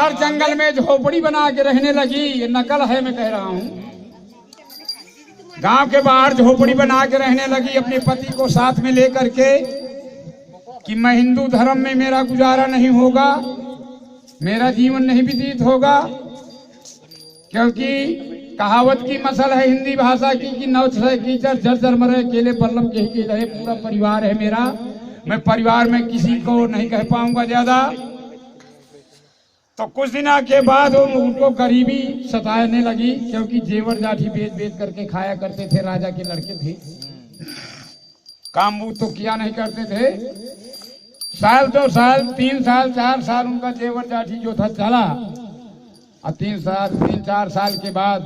बाहर जंगल में झोपड़ी बना के रहने लगी। ये नकल है, मैं कह रहा हूँ। गांव के बाहर झोपड़ी बना के रहने लगी अपने पति को साथ में लेकर के कि मैं हिंदू धर्म में मेरा गुजारा नहीं होगा, मेरा जीवन नहीं व्यतीत होगा, क्योंकि कहावत की मसल है हिंदी भाषा की कि नौ छह कीचड़ जर्जर मरे केले पल्लम कह के रहे। पूरा परिवार है मेरा, मैं परिवार में किसी को नहीं कह पाऊंगा ज्यादा। तो कुछ दिन के बाद उनको गरीबी सताने लगी, क्योंकि जेवर जाठी बेच बेच करके खाया करते थे। राजा के लड़के थे, काम वो तो किया नहीं करते थे। साल 2 साल 3 साल 4 साल उनका जेवर जाठी जो था चला, और 3-4 साल के बाद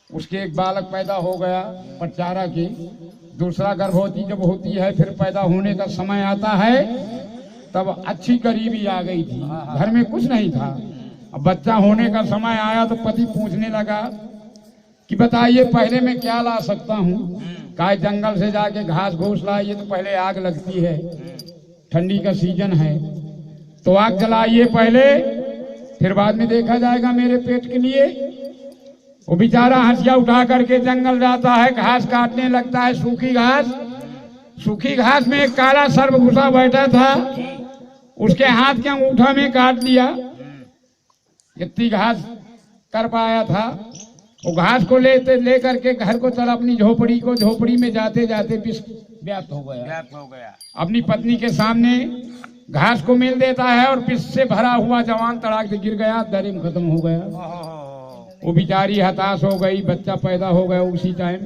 उसके एक बालक पैदा हो गया पटचारा की। दूसरा गर्भवती जब होती है, फिर पैदा होने का समय आता है, तब अच्छी गरीबी आ गई थी, घर में कुछ नहीं था। अब बच्चा होने का समय आया तो पति पूछने लगा कि बताइए पहले मैं क्या ला सकता हूँ। कहा जंगल से जाके घास घूस लाइए तो पहले आग लगती है, ठंडी का सीजन है तो आग जलाइए पहले, फिर बाद में देखा जाएगा मेरे पेट के लिए। वो बेचारा हंसिया उठा करके जंगल जाता है, घास काटने लगता है, सूखी घास। सूखी घास में एक काला सर्प घुसा बैठा था, उसके हाथ के अंगूठा में काट लिया। इतनी घास कर पाया था। वो घास को ले करके घर को चला अपनी झोपड़ी को। झोपड़ी में जाते जाते विष व्याप्त हो गया। अपनी पत्नी के सामने घास को मिल देता है और विष से भरा हुआ जवान तड़ाक से गिर गया, दरिम खत्म हो गया। वो बेचारी हताश हो गई, बच्चा पैदा हो गया उसी टाइम।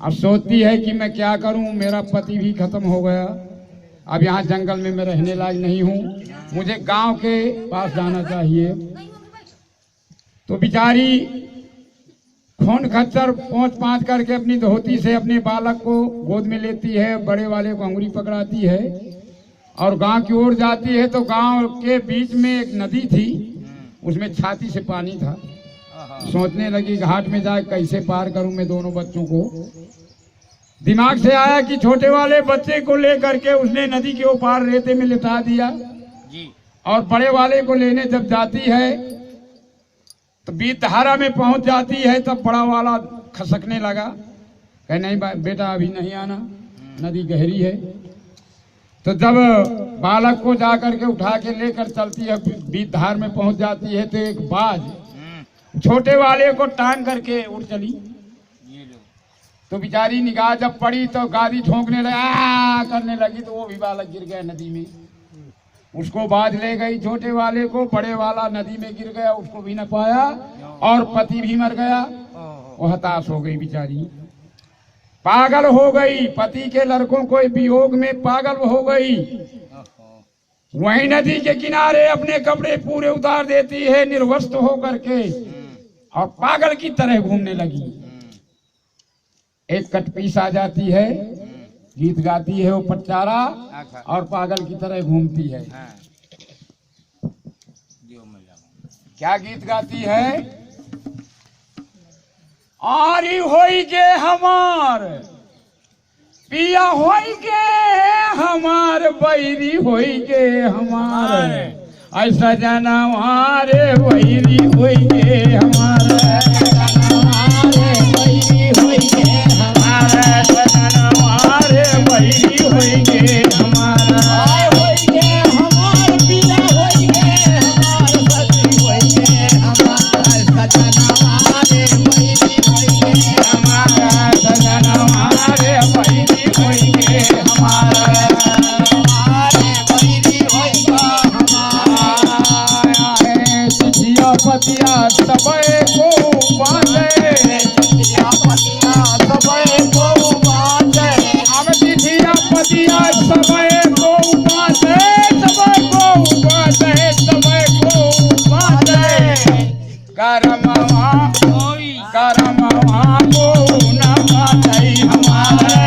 अब सोचती है कि मैं क्या करूं, मेरा पति भी खत्म हो गया, अब यहाँ जंगल में मैं रहने लायक नहीं हूँ, मुझे गांव के पास जाना चाहिए। तो बेचारी खून खच्चर पहुँच करके अपनी धोती से अपने बालक को गोद में लेती है, बड़े वाले को अंगुली पकड़ाती है और गांव की ओर जाती है। तो गांव के बीच में एक नदी थी, उसमें छाती से पानी था। सोचने लगी घाट में जाके कैसे पार करूं मैं दोनों बच्चों को। दिमाग से आया कि छोटे वाले बच्चे को लेकर के उसने नदी के ऊपर रेते में लिटा दिया जी। और बड़े वाले को लेने जब जाती है तो बीच धारा में पहुंच जाती है, तब बड़ा वाला खसकने लगा। कहे नहीं बेटा अभी नहीं आना, नदी गहरी है। तो जब बालक को जाकर के उठा के लेकर चलती है, बीच धार में पहुंच जाती है, तो एक बाज छोटे वाले को टांग करके उड़ चली। तो बेचारी निगाह जब पड़ी तो गादी ठोंकने लगा, करने लगी, तो वो भी बालक गिर गया नदी में। उसको बाज ले गई छोटे वाले को, बड़े वाला नदी में गिर गया, उसको भी न पाया और पति भी मर गया। वो हताश हो गई बेचारी, पागल हो गई, पति के लड़कों को वियोग में पागल हो गई। वहीं नदी के किनारे अपने कपड़े पूरे उतार देती है निर्वस्त्र होकर के और पागल की तरह घूमने लगी। एक कटपीस आ जाती है, गीत गाती है वो पटचारा और पागल की तरह घूमती है। क्या गीत गाती है? आरी होई के हमार पिया होई के हमार, बैरी होई के हमार, ऐसा जाना हमारे बैरी होई के हमार, बैरी होई के हमार, ऐसा जाना हमारे बैरी होई के हमार, होई के हमार पिया होई के हमार, सती होई के हमार, ऐसा जाना हमारे बैरी होई के हमार, ऐसा जाना हमारे बैरी होई के हमार, हमारे बैरी होई के हमार। चिठिया पतिया सबे को बांधे, चिठिया पतिया सबे को बांधे, अब चिठिया पतिया सबे को बांधे, सबे को बांधे, सबे को बांधे। करमवा को न बांधे हमारे,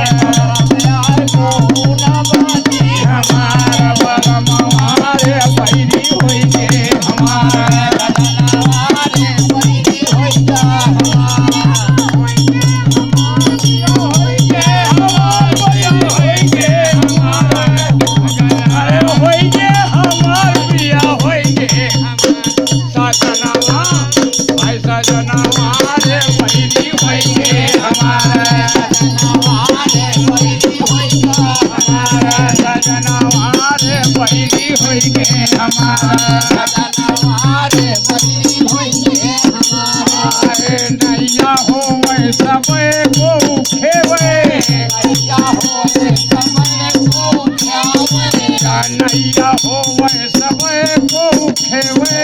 प्यार को न बांधे हमारा, बरम हमारे बैरी होई के हमारे, हमारे बैरी होई हमारा सजनवारे बड़ी होइए हमारे नैया होवे सबे को खेवे नैया होवे सबे को ख्यावे नैया होवे सबे को खेवे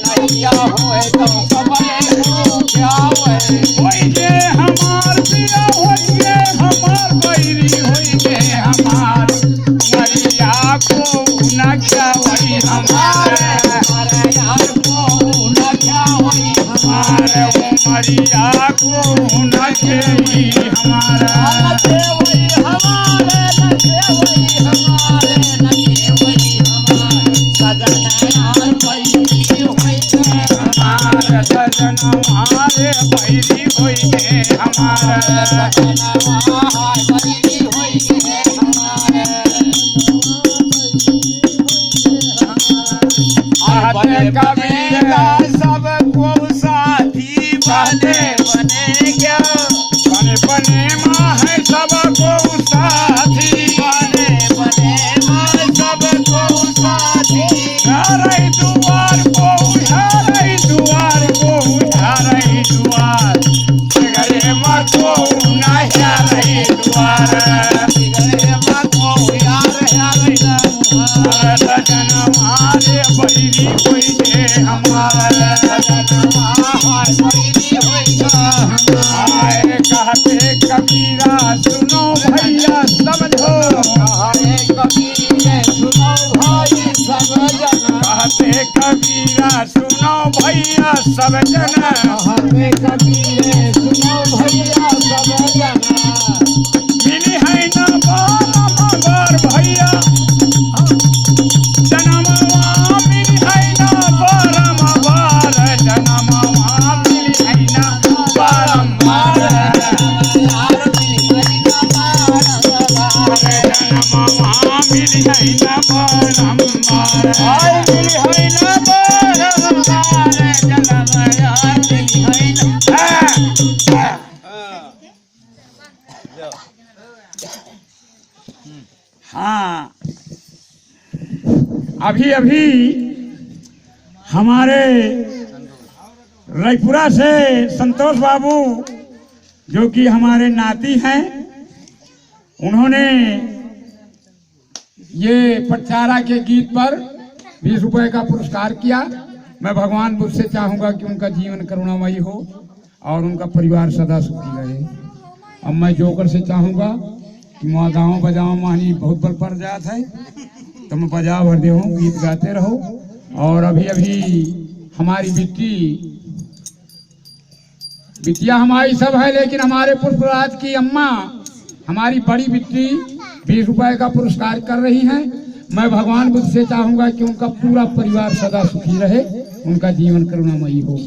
नैया होवे तो सबे को ख्यावे होइए हमार पिया होइए हमार बैरी होइए हमार मरिया को न ख्यावई हमारे हमारे यार को न ख्यावे हमारे वो मरिया को न खेई हमारा हमारे हमारे सजनवार बड़ी होइए हमारा सजन हमारे बैरी होइए हमारा सजनवार बड़ी होइए हमारे आते कबीरा सबको साथी बने बने क्या बने बने माँ है सबको साथी बने बने माँ सबको साथी हरे दुआर को हरे दुआर को हरे दुआर गरे माँ को नहीं हरे दुआर बिगड़े माँ को यार यार सजन हमारे बैरी होइए हमारा सजनवार बड़ी होइए आए कहते कबीरा सुनो भैया समझो हरे कबीर सुनो भाई सब जन कहते कबीरा सुनो भैया सब जन हरे कबीर सुनो भैया सब जन मिली है न बार भैया जनमवा मिली है न बार जनमवा मिली है न बारम्बार यार मिली जनमवा मिली है न बारम्बार हाय मिली है ना बारम्बार जनम यार मिली है ना हाँ अभी अभी हमारे रायपुरा से संतोष बाबू जो कि हमारे नाती हैं उन्होंने ये पटचारा के गीत पर 20 रुपए का पुरस्कार किया। मैं भगवान बुद्ध से चाहूंगा कि उनका जीवन करुणामयी हो और उनका परिवार सदा सुखी रहे। अब मैं जोकर से चाहूंगा कि वहाँ गाँव बजाओ मानी बहुत बल पड़ जात है तो मैं बजा भर दे हूँ गीत गाते रहो। और अभी अभी हमारी बिटिया हमारी सब है लेकिन हमारे पुष्पराज की अम्मा हमारी बड़ी बिट्टी 20 रुपए का पुरस्कार कर रही हैं। मैं भगवान बुद्ध से चाहूंगा कि उनका पूरा परिवार सदा सुखी रहे, उनका जीवन करुणामयी हो।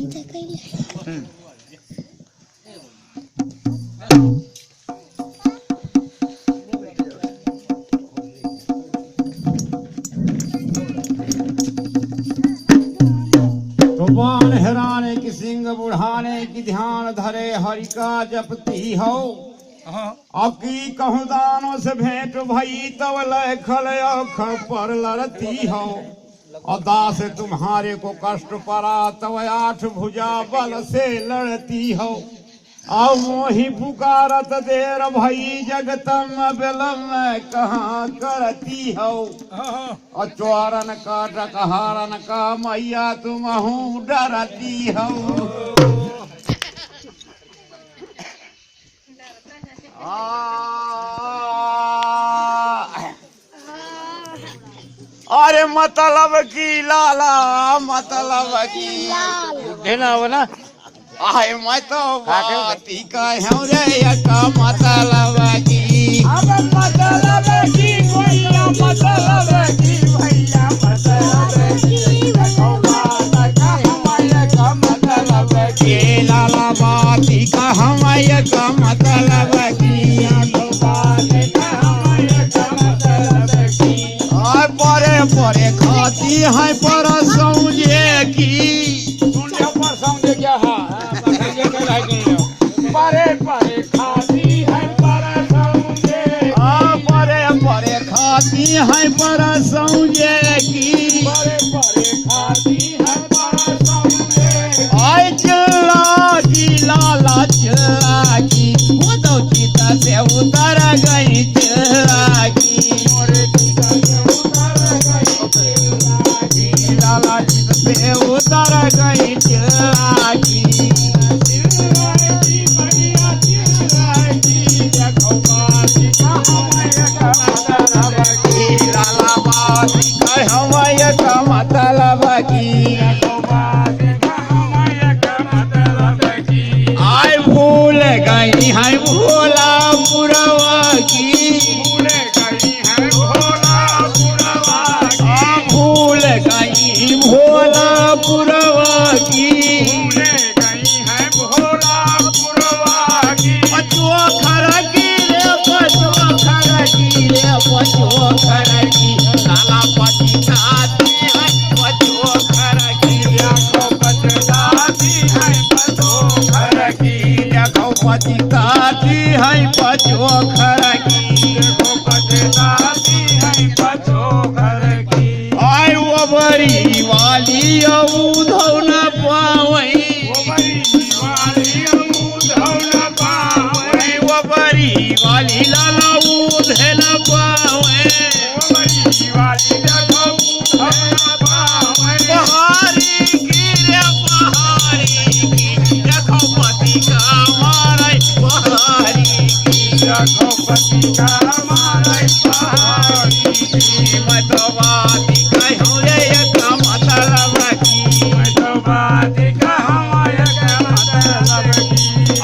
बाण हेराने की सिंह बुढ़ाने की ध्यान धरे हरि का जपती हो। अब की कहूँ दानों से भेंट भई तब लखल अख पर लड़ती हो। और दास तुम्हारे को कष्ट परा तब 8 भुजा बल से लड़ती हो। अब मोही पुकारत देर भई जगतम बिलम कहाँ करती हो। और चोरन का डकहारन का मैया तुम डरती हो। अरे मतलब की लाला मतलब की ना आए मैं तो बाती कहूँ रे का मतलब की मतलब की भैया मतलब की भैया मतलब की लाला बाती कहूँ का मतलब की परे परे खाती है पर समझे की पर समझे क्या परे परे खाती है पर समझे परे परे खाती है लाला इससे उतर गई चिल्लागी देखो बाती का हमाय का मतलब की आय भूल गई है भोला पुरवा की भूल गई भोला पुरवा की पचुआ खरगी रे पचुआ खरगी लाला पति खाती है पचुआ खरगी देखो पचदाती है पचुआ खरगी देखो पति खाती है पचुआ खरगी देखो पचदाती है पचुआ खरगी आय वो बड़ी वाली उधौ न पावई वो बड़ी वाली लाला उधे न पावे पहाड़ी की रे पहाड़ी की देखो पति का मारे पहाड़ी की देखो पति का मारे पहाड़ी की मैं तो बात कहूँ रे एक मतलब की मैं तो बात कहूँ एक मतलब की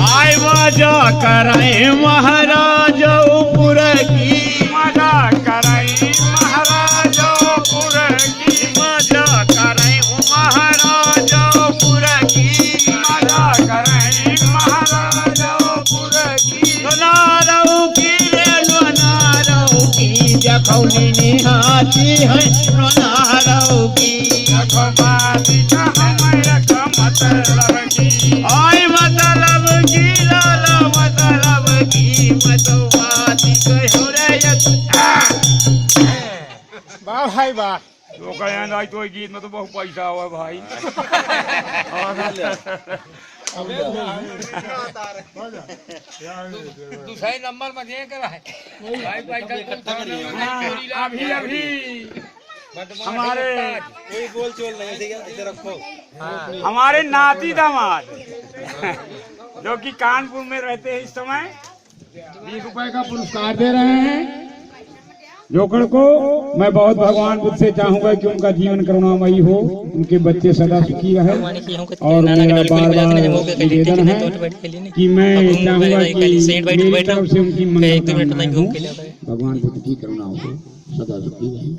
आय मजा करे महाराजपुर की मजा करे महाराजपुर की मजा करे महाराजपुर की मजा करे महाराजपुर की नारौ की रे नारौ की देखो निहाती है नारौ की देखो बाती का हमारे का मतलब की आय मतलब की लाला मतलब की मतो बाती कहो रे वाह भाई वाह तो कहें ना तो गीत में तो बहुत पैसा हुआ भाई दूसरे नंबर में दे कर है भाई अभी अभी हमारे कोई बोल चोल नहीं ठीक है इधर रखो हमारे नाती दामाद जो कि कानपुर में रहते हैं इस समय 20 रुपए का पुरस्कार दे रहे हैं जोकड़ को। मैं बहुत भगवान बुद्ध से चाहूंगा कि उनका जीवन करुणामयी हो, उनके बच्चे सदा सुखी रहे। और मेरा बार-बार निवेदन है कि मैं चाहूंगा कि मेरी तरफ से उनकी मनोकामना हो, भगवान बुद्ध की करुणा हो, सदा सुखी रहे।